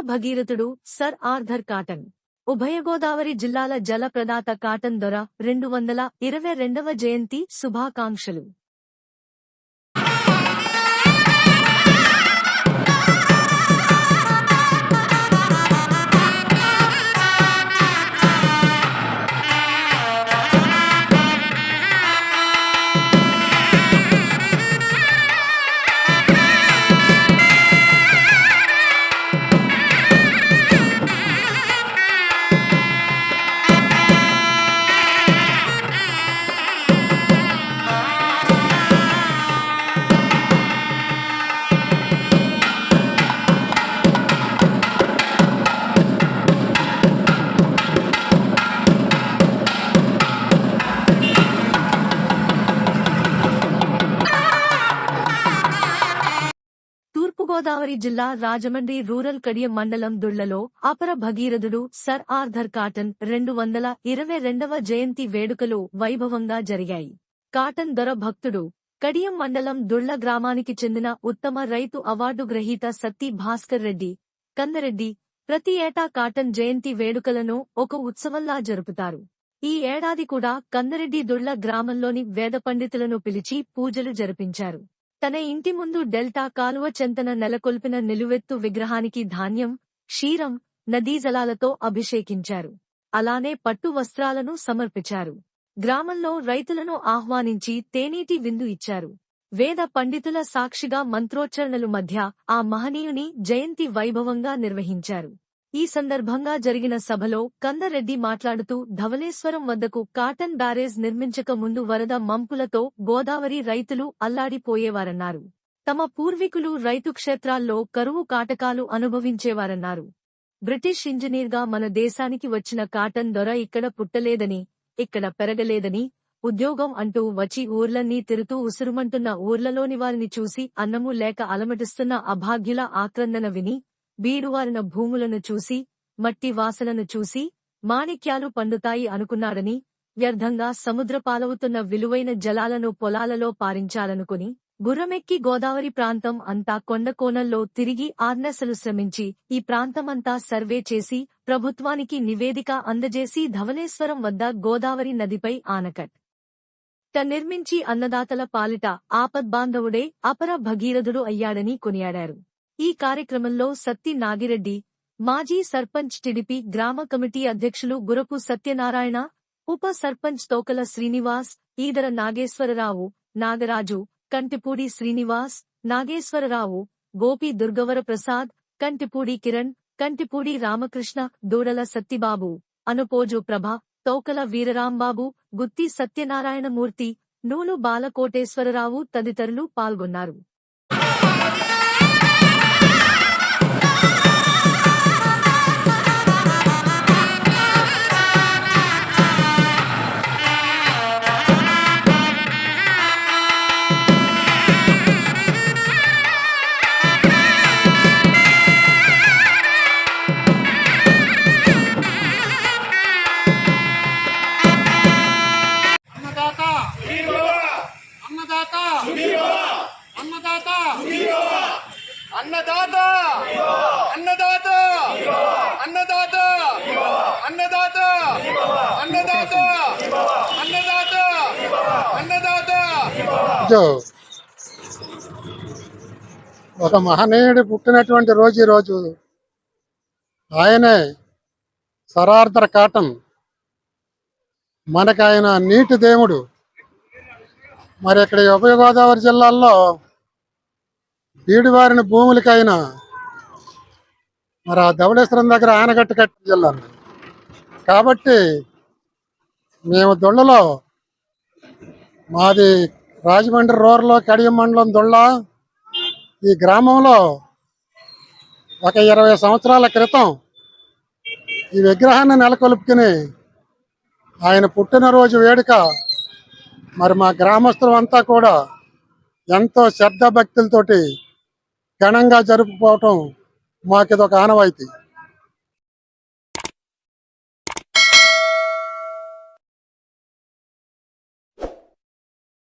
భగీరథుడు sir Arthur cotton. ఉభయ గోదావరి జిల్లాల జల ప్రదాత కాటన్ దొర 222వ జయంతి శుభాకాంక్షలు. తూర్పుగోదావరి జిల్లా రాజమండ్రి రూరల్ కడియం మండలం దుళ్లలో అపర భగీరథుడు సర్ ఆర్థర్ కాటన్ 222వ జయంతి వేడుకలు వైభవంగా జరిగాయి. కాటన్ దొర భక్తుడు, కడియం మండలం దుళ్ల గ్రామానికి చెందిన ఉత్తమ రైతు అవార్డు గ్రహీత సత్తి భాస్కర్ రెడ్డి, కందరెడ్డి ప్రతి ఏటా కాటన్ జయంతి వేడుకలను ఒక ఉత్సవంలా జరుపుతారు. ఈ ఏడాది కూడా కందరెడ్డి దుళ్ల గ్రామంలోని వేద పండితులను పిలిచి పూజలు జరిపించారు. తన ఇంటి ముందు డెల్టా కాలువ చెంతన నెలకొల్పిన నిలువెత్తు విగ్రహానికి ధాన్యం, క్షీరం, నదీజలాలతో అభిషేకించారు. అలానే పట్టు వస్త్రాలను సమర్పించారు. గ్రామంలో రైతులను ఆహ్వానించి తేనీటి విందు ఇచ్చారు. వేద పండితుల సాక్షిగా మంత్రోచ్చరణలు మధ్య ఆ మహనీయుని జయంతి వైభవంగా నిర్వహించారు. ఈ సందర్భంగా జరిగిన సభలో కందరెడ్డి మాట్లాడుతూ ధవళేశ్వరం వద్దకు కాటన్ బ్యారేజ్ నిర్మించక ముందు వరద మంపులతో గోదావరి రైతులు అల్లాడిపోయేవారన్నారు. తమ పూర్వీకులు రైతు క్షేత్రాల్లో కరువు కాటకాలు అనుభవించేవారన్నారు. బ్రిటిష్ ఇంజనీర్గా మన దేశానికి వచ్చిన కాటన్ దొర ఇక్కడ పుట్టలేదని, ఇక్కడ పెరగలేదని, ఉద్యోగం అంటూ వచ్చి ఊర్లన్నీ తిరుగుతూ ఉసురుమంటున్న ఊర్లలోని వారిని చూసి అన్నము లేక అలమటిస్తున్న అభాగ్యుల ఆక్రందన విని, బీడువారిన భూములను చూసి, మట్టి వాసనను చూసి, మాణిక్యాలు పండుతాయి అనుకున్నాడని, వ్యర్థంగా సముద్రపాలవుతున్న విలువైన జలాలను పొలాలలో పారించాలనుకుని, గుర్రమెక్కి గోదావరి ప్రాంతం అంతా కొండకోణంలో తిరిగి ఆర్నెసలు శ్రమించి ఈ ప్రాంతమంతా సర్వే చేసి ప్రభుత్వానికి నివేదిక అందజేసి ధవళేశ్వరం వద్ద గోదావరి నదిపై ఆనకట్ట నిర్మించి అన్నదాతల పాలిట ఆపద్బాంధవుడే అపర భగీరథుడు అయ్యాడని కొనియాడారు. ఈ కార్యక్రమంలో సత్తి నాగిరెడ్డి, మాజీ సర్పంచ్ టిడిపి గ్రామ కమిటీ అధ్యక్షులు గురపు సత్యనారాయణ, ఉప సర్పంచ్ తోకల శ్రీనివాస్, ఈదర నాగేశ్వరరావు, నాగరాజు, కంటిపూడి శ్రీనివాస్, నాగేశ్వరరావు, గోపి దుర్గవర ప్రసాద్, కంటిపూడి కిరణ్, కంటిపూడి రామకృష్ణ, దూడల సత్తిబాబు, అనుపోజు ప్రభ, తోకల వీరరాంబాబు, గుత్తి సత్యనారాయణమూర్తి, నూలు బాలకోటేశ్వరరావు తదితరులు పాల్గొన్నారు. अन्नदाता अन्नदाता अन्नदाता अन्नदाता अन्नदाता अन्नदाता अन्नदाता ఒక మహనీయుడు పుట్టినటువంటి రోజు ఈ రోజు. ఆయనే సర్ ఆర్థర్ కాటన్. మనకి ఆయన నీటి దేవుడు. మరి ఇక్కడ ఉభయ గోదావరి జిల్లాల్లో బీడువారిన భూములకైనా మరి ఆ ధవళేశ్వరం దగ్గర ఆనకట్ట కట్టిన జిల్లా కాబట్టి మేము దొళ్ళలో, మాది రాజమండ్రి రూరల్ కడియం మండలం దొళ్ళ. ఈ గ్రామంలో ఒక 20 సంవత్సరాల క్రితం ఈ విగ్రహాన్ని నెలకొల్పుకుని ఆయన పుట్టినరోజు వేడుక మరి మా గ్రామస్తులంతా కూడా ఎంతో శ్రద్ధ భక్తులతోటి ఘనంగా జరుపుకోవటం మాకు ఇదొక ఆనవాయితీ.